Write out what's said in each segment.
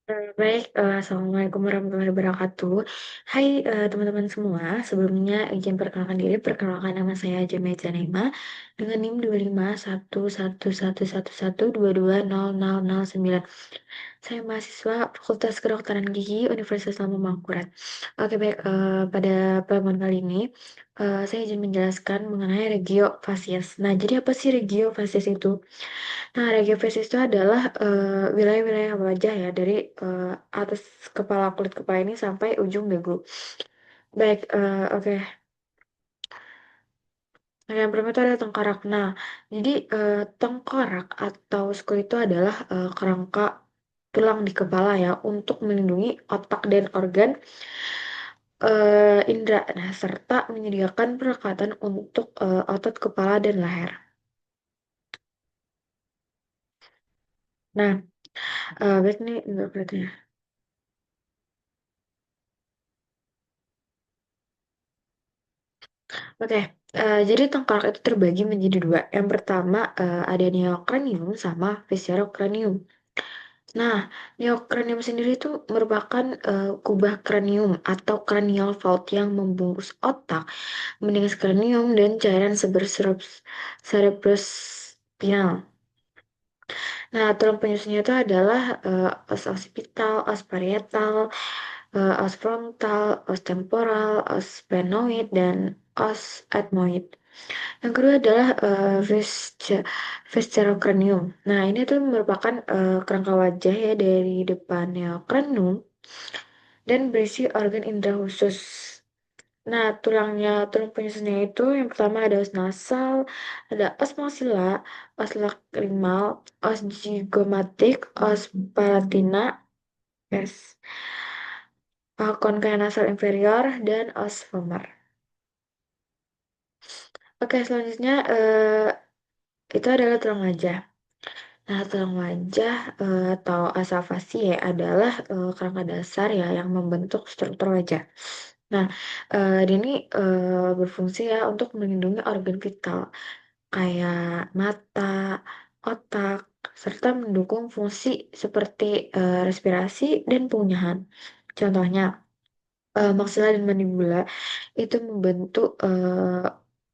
Baik, Assalamualaikum warahmatullahi wabarakatuh. Hai, teman-teman semua. Sebelumnya izin perkenalkan diri. Perkenalkan nama saya Jemai Zanema dengan NIM 251111122200009. Saya mahasiswa Fakultas Kedokteran Gigi Universitas Lama Mangkurat. Oke, baik. Pada pertemuan kali ini, saya izin menjelaskan mengenai regiofasies. Nah, jadi apa sih regiofasies itu? Nah, regiofasis itu adalah wilayah-wilayah wajah ya dari atas kepala kulit kepala ini sampai ujung dagu. Baik, oke. Nah, yang pertama itu ada tengkorak. Nah, jadi tengkorak atau skull itu adalah kerangka tulang di kepala ya untuk melindungi otak dan organ indera. Nah, serta menyediakan perekatan untuk otot kepala dan leher. Nah, baik nih interpretnya. Oke, jadi tengkorak itu terbagi menjadi dua. Yang pertama ada neokranium sama viscerokranium. Nah, neokranium sendiri itu merupakan kubah kranium atau cranial vault yang membungkus otak, meningkas kranium dan cairan cerebrospinal. Nah, tulang penyusunnya itu adalah os occipital, os parietal, os frontal, os temporal, os sphenoid, dan os ethmoid. Yang kedua adalah viscerocranium. Nah, ini tuh merupakan kerangka wajah ya dari depan neokranium dan berisi organ indera khusus. Nah, tulang penyusunnya itu yang pertama ada os nasal, ada os maxilla, os lacrimal, os zygomatic, os palatina, yes, conchae nasal inferior, dan os vomer. Oke, selanjutnya itu adalah tulang wajah. Nah, tulang wajah atau asafasi ya adalah kerangka dasar ya yang membentuk struktur wajah. Nah, ini berfungsi ya untuk melindungi organ vital kayak mata, otak, serta mendukung fungsi seperti respirasi dan pengunyah. Contohnya, maksila dan mandibula itu membentuk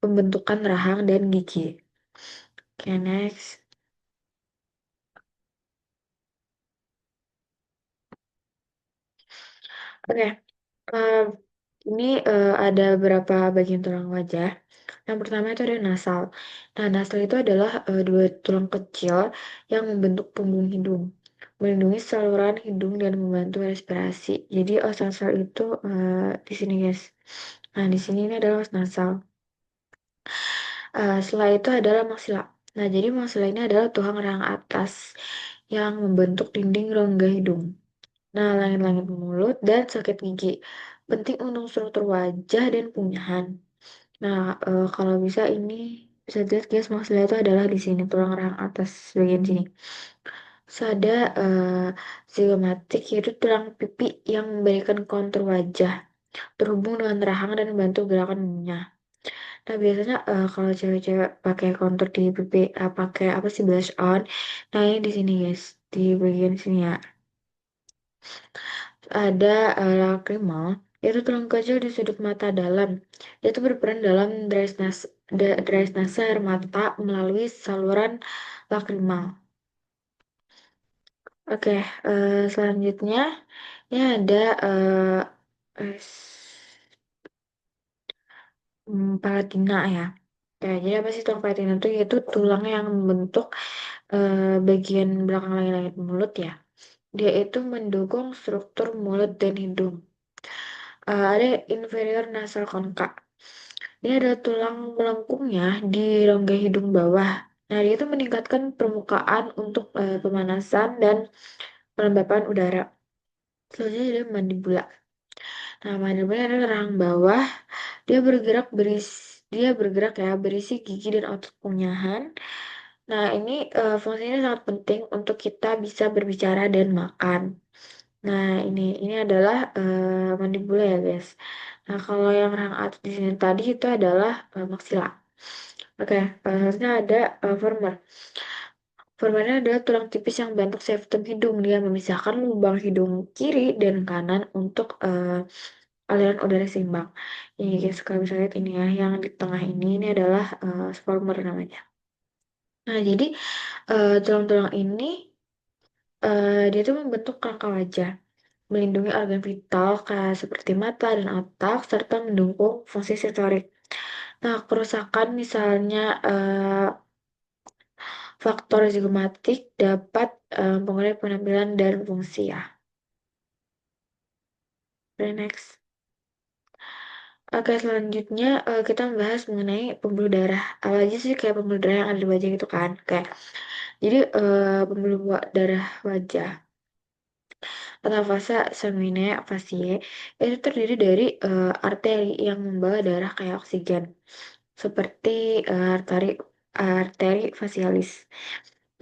pembentukan rahang dan gigi. Oke, next. Oke, eh, ini ada beberapa bagian tulang wajah. Yang pertama itu ada nasal. Nah, nasal itu adalah dua tulang kecil yang membentuk punggung hidung, melindungi saluran hidung dan membantu respirasi. Jadi os nasal itu di sini guys. Nah, di sini ini adalah os nasal. Setelah itu adalah maksila. Nah, jadi maksila ini adalah tulang rahang atas yang membentuk dinding rongga hidung. Nah, langit-langit mulut dan sakit gigi. Penting untuk struktur wajah dan punyahan. Nah, kalau bisa ini bisa dilihat guys, maksudnya itu adalah di sini tulang rahang atas bagian sini. Terus ada zigomatik yaitu tulang pipi yang memberikan kontur wajah terhubung dengan rahang dan membantu gerakan mengunyah. Nah, biasanya kalau cewek-cewek pakai kontur di pipi, pakai apa sih blush on. Nah, ini di sini guys, di bagian sini ya. Ada lacrimal, yaitu tulang kecil di sudut mata dalam. Dia itu berperan dalam dryness air mata melalui saluran lacrimal. Oke, selanjutnya ini ada palatina ya. Ya, jadi apa sih tulang palatina itu? Yaitu tulang yang membentuk bagian belakang langit-langit mulut ya. Dia itu mendukung struktur mulut dan hidung. Ada inferior nasal concha. Ini ada tulang melengkungnya di rongga hidung bawah. Nah, dia itu meningkatkan permukaan untuk pemanasan dan pelembapan udara. Selanjutnya ada mandibula. Nah, mandibula adalah rahang bawah. Dia bergerak ya, berisi gigi dan otot punyahan. Nah, ini fungsinya sangat penting untuk kita bisa berbicara dan makan. Nah, ini adalah mandibula ya, guys. Nah, kalau yang rahang atas di sini tadi itu adalah maksila. Oke, selanjutnya ada femur. Formernya adalah tulang tipis yang bentuk septum hidung. Dia memisahkan lubang hidung kiri dan kanan untuk aliran udara seimbang. Ini guys, kalau bisa lihat ini ya, yang di tengah ini adalah former namanya. Nah, jadi tulang-tulang ini dia tuh membentuk kerangka wajah, melindungi organ vital kayak seperti mata dan otak, serta mendukung fungsi sensorik. Nah, kerusakan misalnya faktor ziggomatik dapat mempengaruhi penampilan dan fungsi ya. Oke, next. Oke, selanjutnya kita membahas mengenai pembuluh darah. Apa aja sih kayak pembuluh darah yang ada di wajah gitu kan? Kayak, jadi darah wajah atau fasa seminia facie itu terdiri dari arteri yang membawa darah kayak oksigen, seperti arteri arteri facialis.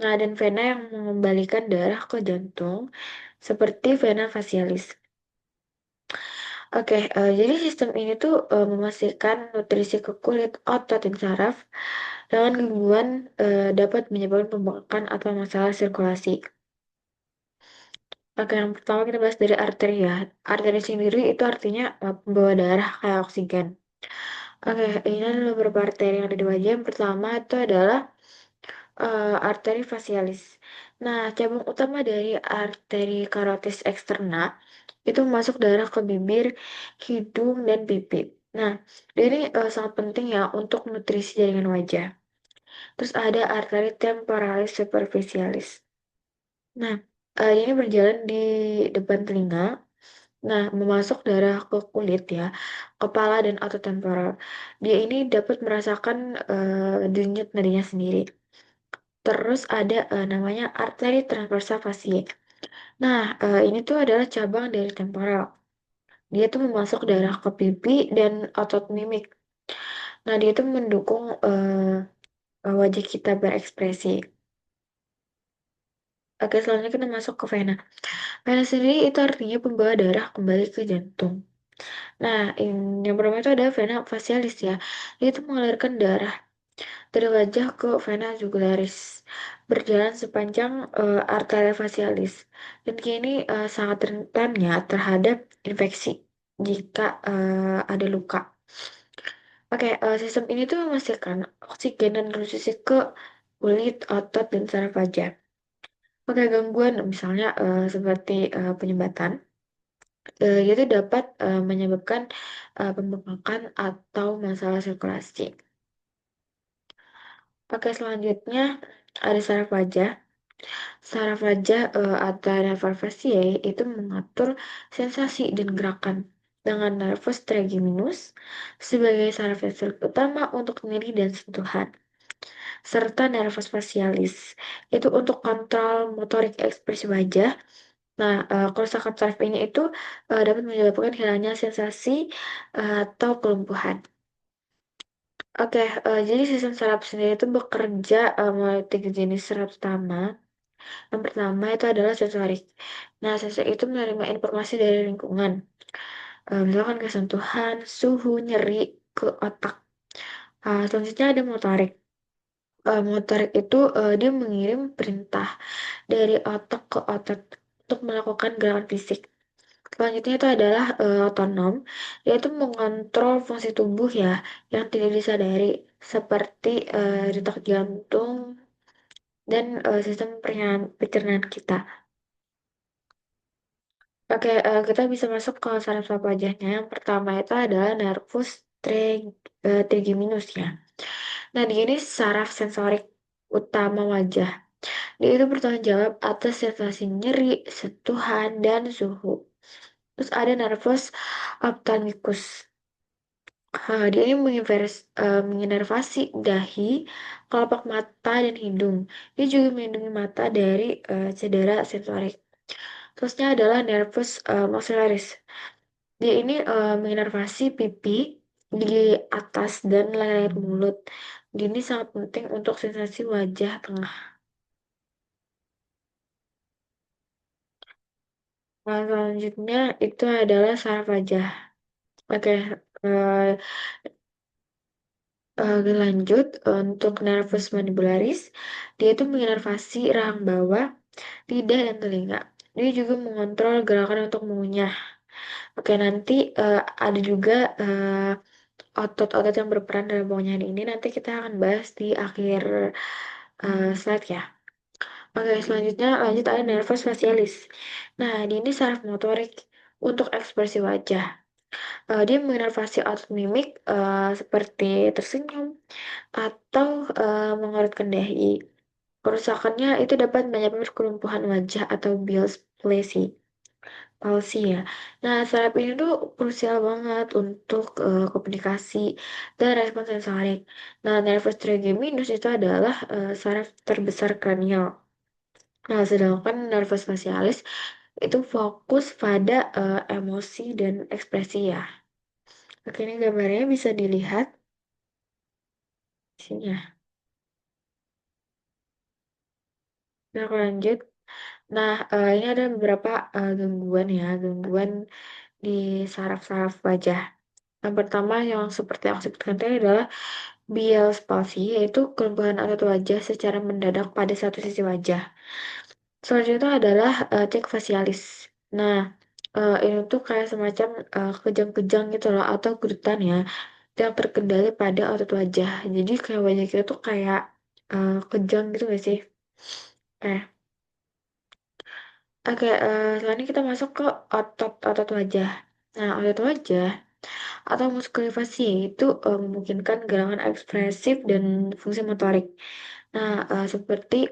Nah, dan vena yang mengembalikan darah ke jantung, seperti vena facialis. Oke, jadi sistem ini tuh memastikan nutrisi ke kulit, otot, dan saraf dengan gangguan dapat menyebabkan pembengkakan atau masalah sirkulasi. Oke, yang pertama kita bahas dari arteri ya. Arteri sendiri itu artinya pembawa darah kayak oksigen. Oke, ini adalah beberapa arteri yang ada di wajah. Yang pertama itu adalah arteri facialis. Nah, cabang utama dari arteri karotis eksterna itu masuk darah ke bibir, hidung, dan pipi. Nah, ini sangat penting ya untuk nutrisi jaringan wajah. Terus ada arteri temporalis superficialis. Nah, ini berjalan di depan telinga. Nah, memasuk darah ke kulit ya, kepala dan otot temporal. Dia ini dapat merasakan denyut nadinya sendiri. Terus ada namanya arteri transversa facie. Nah, ini tuh adalah cabang dari temporal. Dia tuh memasuk darah ke pipi dan otot mimik. Nah, dia tuh mendukung wajah kita berekspresi. Oke, selanjutnya kita masuk ke vena. Vena sendiri itu artinya pembawa darah kembali ke jantung. Nah, yang pertama itu ada vena facialis ya. Dia itu mengalirkan darah dari wajah ke vena jugularis, berjalan sepanjang arteria facialis. Dan kini sangat rentan ya terhadap infeksi jika ada luka. Oke, sistem ini tuh memastikan oksigen dan nutrisi ke kulit, otot, dan saraf wajah. Oke, gangguan misalnya seperti penyumbatan, itu dapat menyebabkan pembengkakan atau masalah sirkulasi. Oke, selanjutnya ada saraf wajah. Saraf wajah atau nervasi itu mengatur sensasi dan gerakan dengan nervus trigeminus sebagai saraf yang utama untuk nyeri dan sentuhan, serta nervus facialis itu untuk kontrol motorik ekspresi wajah. Nah, kerusakan saraf ini itu dapat menyebabkan hilangnya sensasi atau kelumpuhan. Oke, jadi sistem saraf sendiri itu bekerja melalui tiga jenis saraf utama. Yang pertama itu adalah sensorik. Nah, sensor itu menerima informasi dari lingkungan. Misalkan kesentuhan, suhu, nyeri ke otak. Selanjutnya ada motorik. Motorik itu dia mengirim perintah dari otak ke otot untuk melakukan gerakan fisik. Selanjutnya itu adalah otonom, yaitu mengontrol fungsi tubuh ya yang tidak disadari seperti detak jantung dan sistem pencernaan kita. Oke, kita bisa masuk ke saraf-saraf wajahnya. Yang pertama itu adalah nervus trigeminus ya. Nah, dia ini saraf sensorik utama wajah. Dia itu bertanggung jawab atas sensasi nyeri, sentuhan, dan suhu. Terus ada nervus ophthalmicus. Dia ini menginervasi dahi, kelopak mata, dan hidung. Dia juga melindungi mata dari cedera sensorik. Terusnya adalah nervus maxillaris. Dia ini menginervasi pipi, gigi atas, dan leher mulut. Dia ini sangat penting untuk sensasi wajah tengah. Nah, selanjutnya itu adalah saraf wajah. Oke, eh, Lanjut, untuk nervus mandibularis, dia itu menginervasi rahang bawah, lidah, dan telinga. Dia juga mengontrol gerakan untuk mengunyah. Oke, nanti ada juga otot-otot yang berperan dalam pengunyahan ini nanti kita akan bahas di akhir slide ya. Oke, selanjutnya lanjut ada nervus facialis. Nah, ini saraf motorik untuk ekspresi wajah. Dia menginervasi otot mimik seperti tersenyum atau mengerutkan dahi. Kerusakannya itu dapat menyebabkan kelumpuhan wajah atau Bell's palsy ya. Nah, saraf ini tuh krusial banget untuk komunikasi dan respon sensorik. Nah, nervus trigeminus itu adalah saraf terbesar kranial. Nah, sedangkan nervus facialis itu fokus pada emosi dan ekspresi ya. Oke, ini gambarnya bisa dilihat di sini ya. Nah, aku lanjut. Nah, ini ada beberapa gangguan ya, gangguan di saraf-saraf wajah. Yang pertama yang seperti yang aku sebutkan tadi adalah Bell's palsy, yaitu kelumpuhan otot wajah secara mendadak pada satu sisi wajah. Selanjutnya adalah cek fasialis. Nah, ini tuh kayak semacam kejang-kejang gitu loh, atau kerutan ya, yang terkendali pada otot wajah. Jadi kayak wajah kita tuh kayak kejang gitu gak sih? Eh, oke, selanjutnya kita masuk ke otot-otot wajah. Nah, otot wajah atau muskulivasi itu memungkinkan gerakan ekspresif dan fungsi motorik. Nah, seperti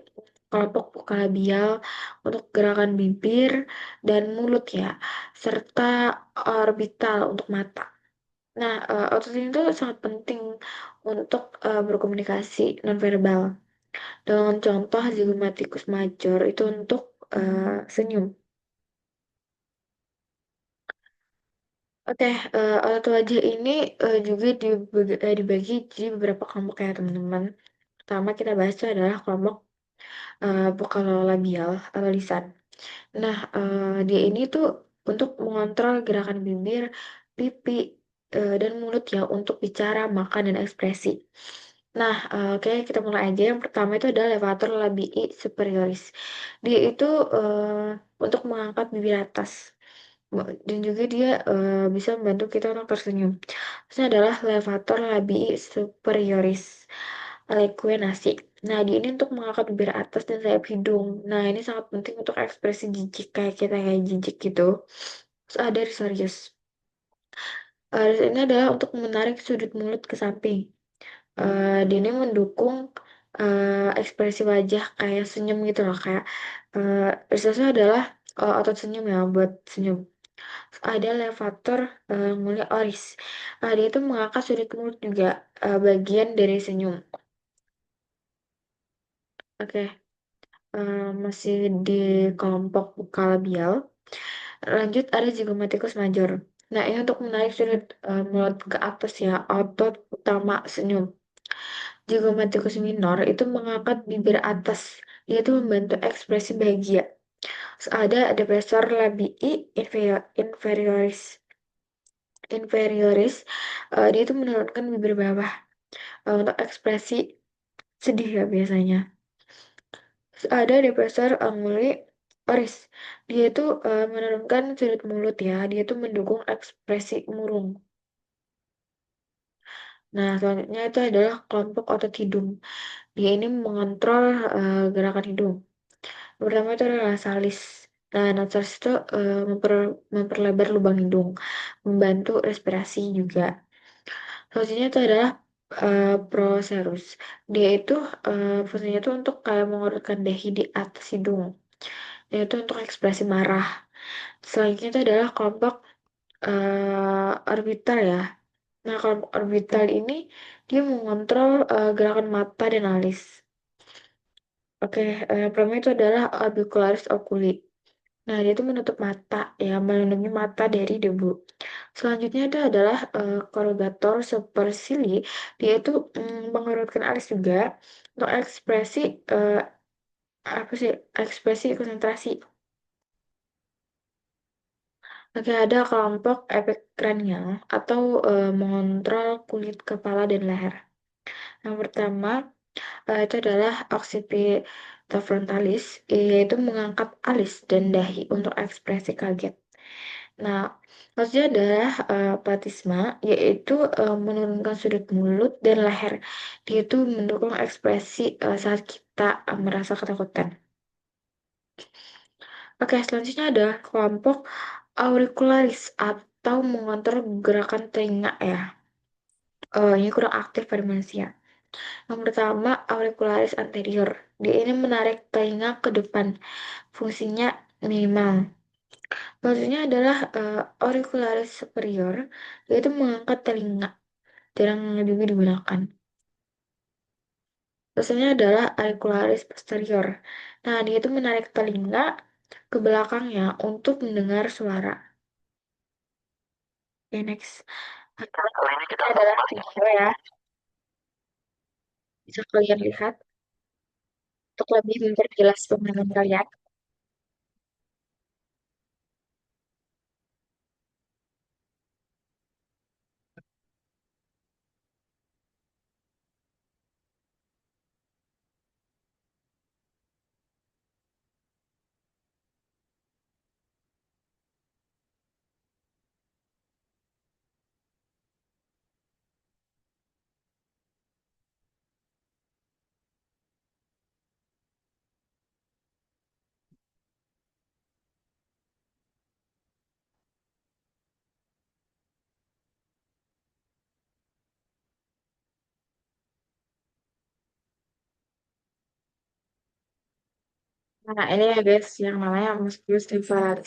kelompok buka labial untuk gerakan bibir dan mulut ya, serta orbital untuk mata. Nah, otot ini tuh sangat penting untuk berkomunikasi nonverbal. Dengan contoh zygomaticus major itu untuk senyum. Oke, otot wajah ini juga dibagi jadi beberapa kelompok ya teman-teman. Pertama kita bahas itu adalah kelompok bukalolabial atau lisan. Nah, dia ini tuh untuk mengontrol gerakan bibir, pipi, dan mulut ya untuk bicara, makan, dan ekspresi. Nah, oke kita mulai aja. Yang pertama itu adalah levator labii superioris. Dia itu untuk mengangkat bibir atas. Dan juga dia bisa membantu kita untuk tersenyum. Terusnya adalah levator labii superioris equenasi. Nah, dia ini untuk mengangkat bibir atas dan sayap hidung. Nah, ini sangat penting untuk ekspresi jijik kayak kita kayak jijik gitu. Terus ada risorius. Ini adalah untuk menarik sudut mulut ke samping. Dia ini mendukung ekspresi wajah kayak senyum gitu loh. Kayak risorius adalah otot senyum ya buat senyum. Terus ada levator mulia oris. Dia itu mengangkat sudut mulut juga bagian dari senyum. Oke. Masih di kelompok buka labial. Lanjut ada zygomatikus major. Nah, ini untuk menarik sudut mulut ke atas ya, otot utama senyum. Zygomatikus minor itu mengangkat bibir atas, yaitu membantu ekspresi bahagia. Terus ada depressor labii inferioris. Inferioris, dia itu menurunkan bibir bawah untuk ekspresi sedih ya biasanya. Terus ada depressor anguli oris. Dia itu menurunkan sudut mulut ya. Dia itu mendukung ekspresi murung. Nah, selanjutnya itu adalah kelompok otot hidung. Dia ini mengontrol gerakan hidung. Pertama itu adalah nasalis. Nah, nasalis itu memperlebar lubang hidung, membantu respirasi juga. Selanjutnya itu adalah procerus. Dia itu fungsinya itu untuk kayak mengurutkan dahi di atas hidung, yaitu untuk ekspresi marah. Selanjutnya itu adalah kelompok orbital ya. Nah, kelompok orbital ini dia mengontrol gerakan mata dan alis. Oke, yang pertama itu adalah orbicularis oculi. Nah, dia itu menutup mata, ya, melindungi mata dari debu. Selanjutnya itu adalah corrugator supercilii. Dia itu mengerutkan alis juga untuk ekspresi eh, apa sih? Ekspresi konsentrasi. Oke, ada kelompok efek kranial atau mengontrol kulit kepala dan leher. Yang pertama, itu adalah occipito frontalis, yaitu mengangkat alis dan dahi untuk ekspresi kaget. Nah, maksudnya adalah platisma, yaitu menurunkan sudut mulut dan leher. Dia itu mendukung ekspresi saat kita merasa ketakutan. Oke, selanjutnya ada kelompok auricularis atau mengontrol gerakan telinga ya. Ini kurang aktif pada manusia. Yang pertama, auricularis anterior. Dia ini menarik telinga ke depan. Fungsinya minimal. Maksudnya adalah auricularis superior, yaitu mengangkat telinga. Jarang juga digunakan. Maksudnya adalah auricularis posterior. Nah, dia itu menarik telinga ke belakangnya untuk mendengar suara. Oke, next. Ini kita adalah video ya. Bisa kalian lihat untuk lebih memperjelas pemahaman kalian. Nah, ini ya guys, yang namanya musculus inferior.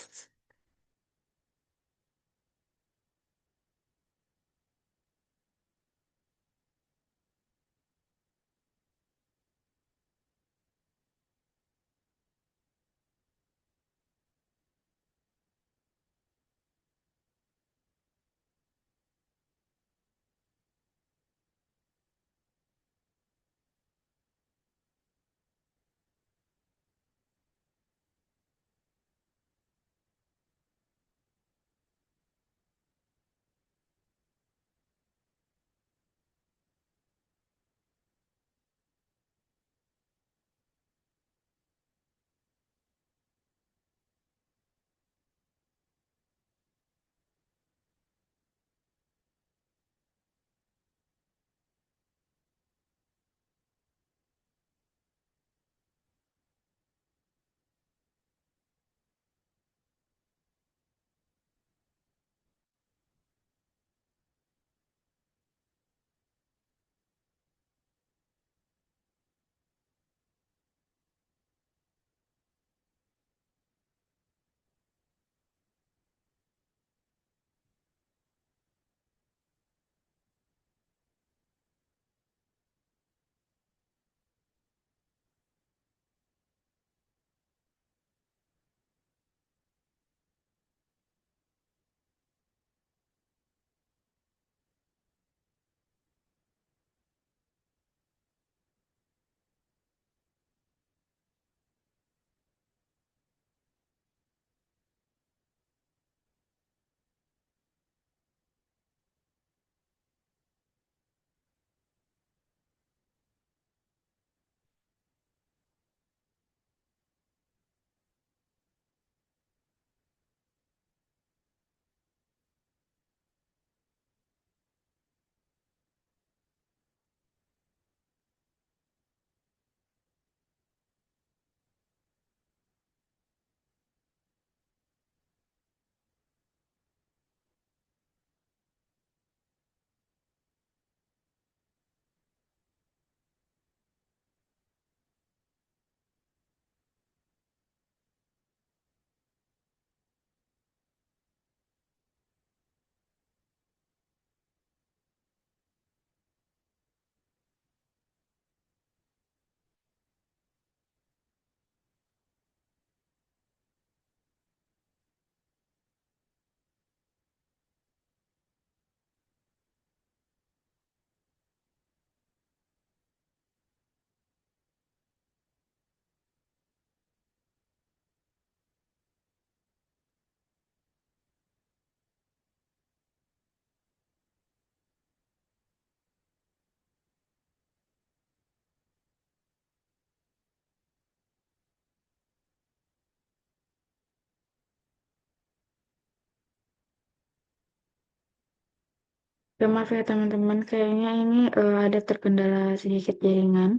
Ya, maaf ya teman-teman, kayaknya ini ada terkendala sedikit jaringan.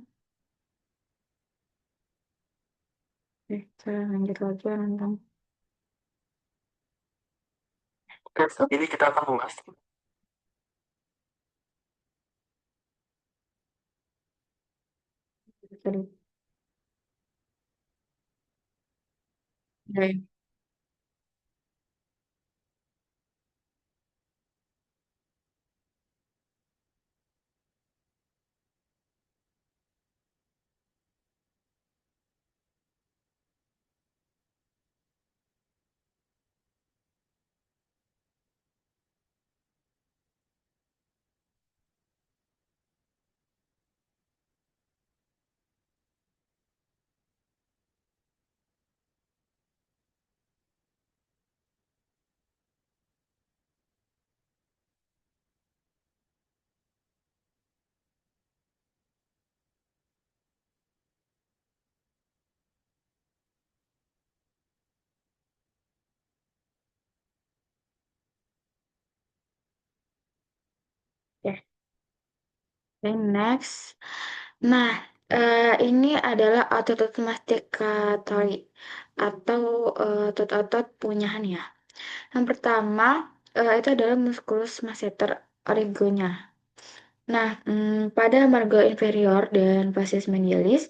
Oke, kita lanjut lagi ya nonton. Oke, saat ini kita akan membahas. Sorry. Oke. Oke, next. Nah, ini adalah otot-otot masticatori atau otot-otot punyahan ya. Yang pertama, itu adalah musculus masseter origonya. Nah, pada marga inferior dan facies medialis,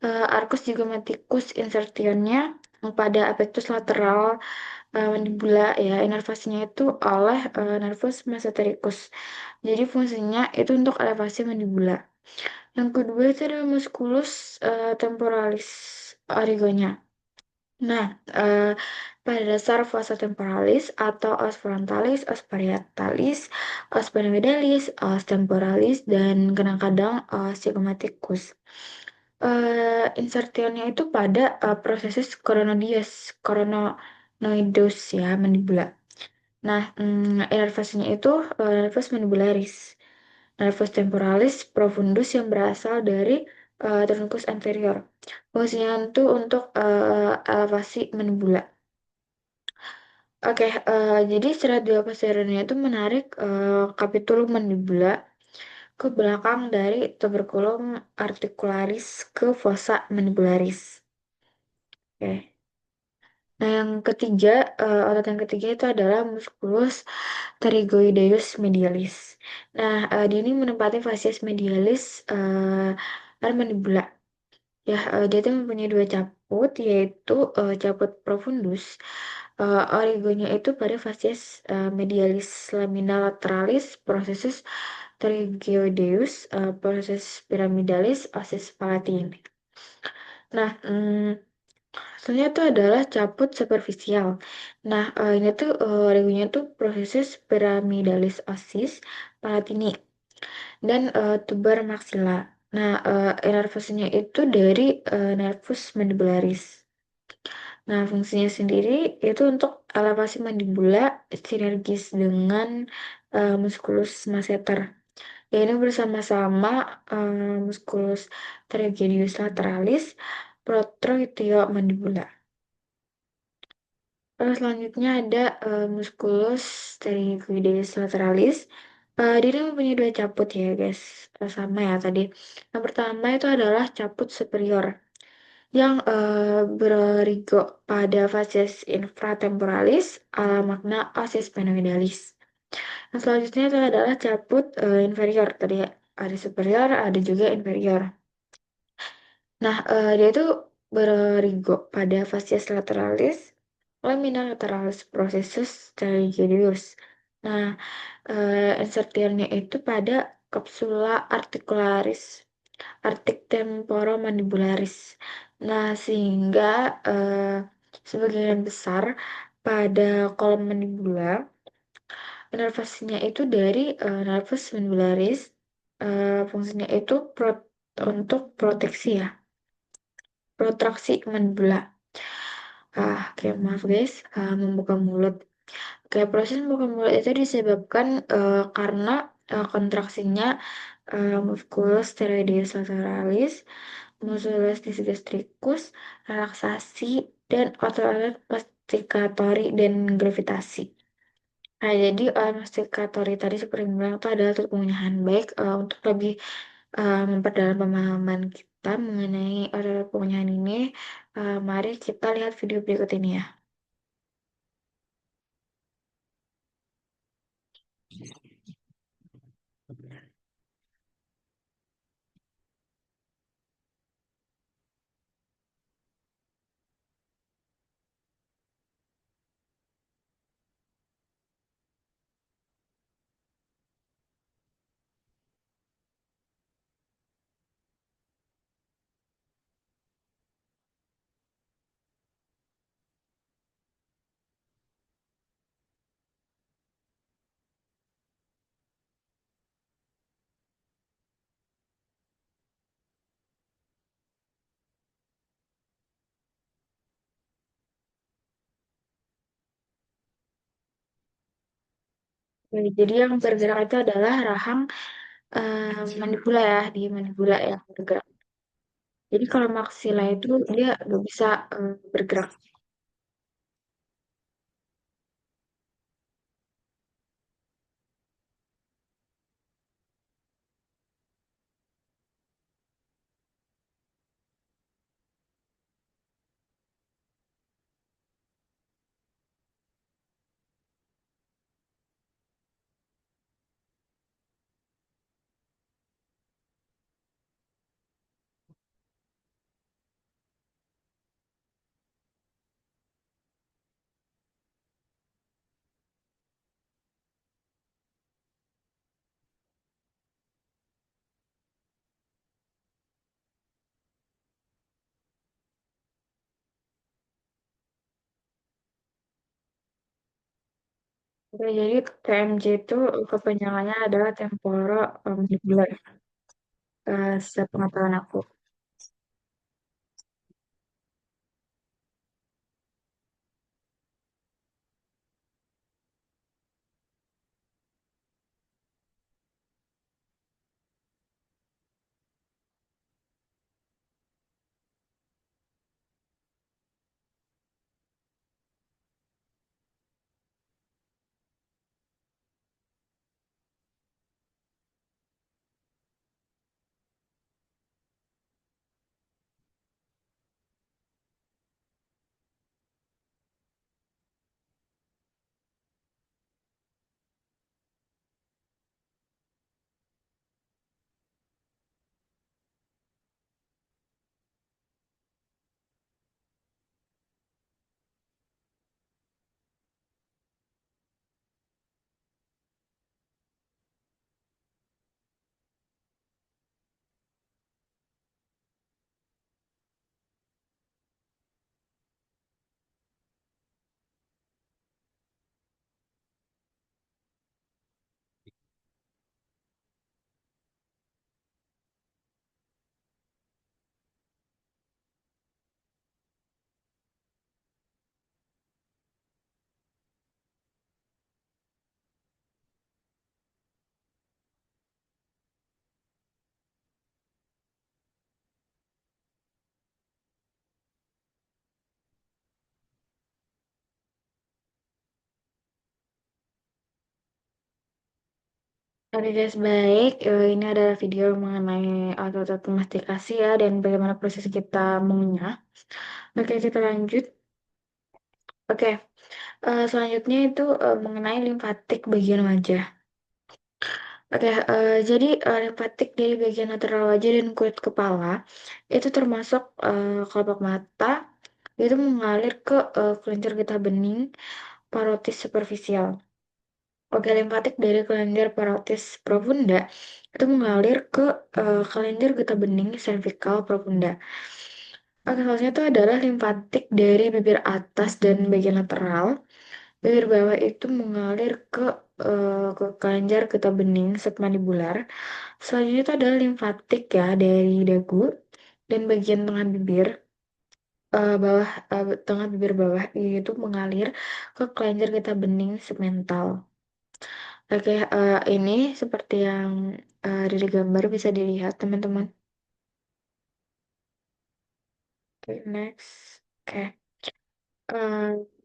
arcus zygomatikus insertionnya pada apetus lateral mandibula ya, inervasinya itu oleh nervus mesentericus. Jadi fungsinya itu untuk elevasi mandibula. Yang kedua itu adalah musculus temporalis origonya. Nah, pada dasar fossa temporalis atau os frontalis, os parietalis, os piramidales, os temporalis, dan kadang-kadang os zygomaticus. Insertionnya itu pada prosesus coronoidos ya, mandibula. Nah, inervasinya itu nervus mandibularis, nervus temporalis profundus yang berasal dari truncus anterior. Fungsinya itu untuk elevasi mandibula. Oke, jadi serat dua posteriornya itu menarik capitulum mandibula ke belakang dari tuberculum articularis ke fossa mandibularis. Oke. Nah, yang ketiga, otot yang ketiga itu adalah musculus pterygoideus medialis. Nah, dia ini menempati facies medialis dan mandibula. Ya, dia itu mempunyai dua caput, yaitu caput profundus. Origonya itu pada facies medialis lamina lateralis, processus pterygoideus, proses piramidalis, osis palatini. Nah, selanjutnya itu adalah cabut superficial. Nah, ini tuh regunya tuh prosesus piramidalis osis palatini dan tuber maxilla. Nah, inervasinya itu dari nervus mandibularis. Nah, fungsinya sendiri itu untuk elevasi mandibula sinergis dengan musculus masseter. Ya, ini bersama-sama musculus trapezius lateralis, protractio mandibula. Selanjutnya ada musculus sternoideus lateralis. Dia ini mempunyai dua caput ya guys. Sama ya tadi. Yang pertama itu adalah caput superior yang berorigo pada facies infratemporalis ala magna osis sphenoidalis. Yang selanjutnya itu adalah caput inferior. Tadi ada superior, ada juga inferior. Nah, dia itu berorigo pada facies lateralis, lamina lateralis processus terigidus. Nah, insertirnya itu pada kapsula articularis, artic temporomandibularis. Nah, sehingga sebagian besar pada kolom mandibula, inervasinya itu dari nervus mandibularis, fungsinya itu untuk proteksi ya, protraksi mandibula. Oke, maaf guys, membuka mulut. Oke, proses membuka mulut itu disebabkan karena kontraksinya musculus sternoideus lateralis, musculus digastricus, relaksasi, dan otot-otot masticatori dan gravitasi. Jadi masticatori tadi seperti yang bilang itu adalah pengunyah baik untuk lebih memperdalam pemahaman kita mengenai pengunyahan ini. Mari kita lihat video berikut ini ya. Oke, jadi yang bergerak itu adalah rahang manipula ya, di manipula yang bergerak. Jadi kalau maksila itu dia nggak bisa bergerak. Oke, jadi TMJ itu kepanjangannya adalah temporo mandibular, sepengetahuan aku. Oke guys, baik. Ini adalah video mengenai otot mastikasi ya dan bagaimana proses kita mengunyah. Oke, kita lanjut. Oke, selanjutnya itu mengenai limfatik bagian wajah. Oke, jadi limfatik dari bagian lateral wajah dan kulit kepala itu termasuk kelopak mata itu mengalir ke kelenjar getah bening parotis superficial. Oke, limfatik dari kelenjar parotis profunda itu mengalir ke kelenjar getah bening cervical profunda. Oke, selanjutnya itu adalah limfatik dari bibir atas dan bagian lateral. Bibir bawah itu mengalir ke kelenjar getah bening submandibular. Selanjutnya itu adalah limfatik ya dari dagu dan bagian tengah bibir tengah bibir bawah itu mengalir ke kelenjar getah bening submental. Oke, ini seperti yang dari gambar bisa dilihat teman-teman. Oke, next. Oke.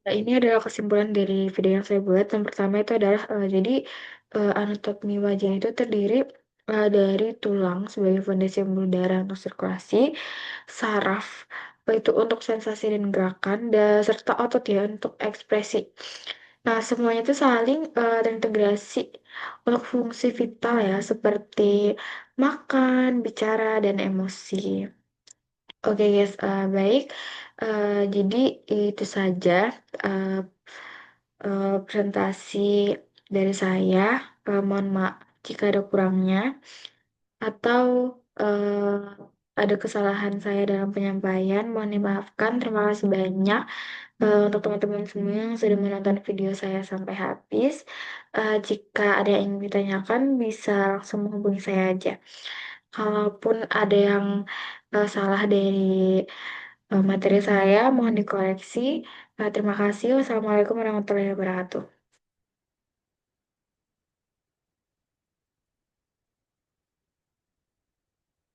Ini adalah kesimpulan dari video yang saya buat. Yang pertama itu adalah jadi anatomi wajah itu terdiri dari tulang sebagai fondasi pembuluh darah untuk sirkulasi, saraf itu untuk sensasi dan gerakan, dan serta otot ya untuk ekspresi. Nah, semuanya itu saling terintegrasi untuk fungsi vital ya, seperti makan, bicara, dan emosi. Oke guys, baik. Jadi itu saja eh, presentasi dari saya. Mohon maaf jika ada kurangnya atau eh, ada kesalahan saya dalam penyampaian. Mohon dimaafkan. Terima kasih banyak untuk teman-teman semua yang sudah menonton video saya sampai habis. Jika ada yang ingin ditanyakan, bisa langsung menghubungi saya aja. Kalaupun ada yang salah dari materi saya, mohon dikoreksi. Terima kasih. Wassalamualaikum warahmatullahi wabarakatuh.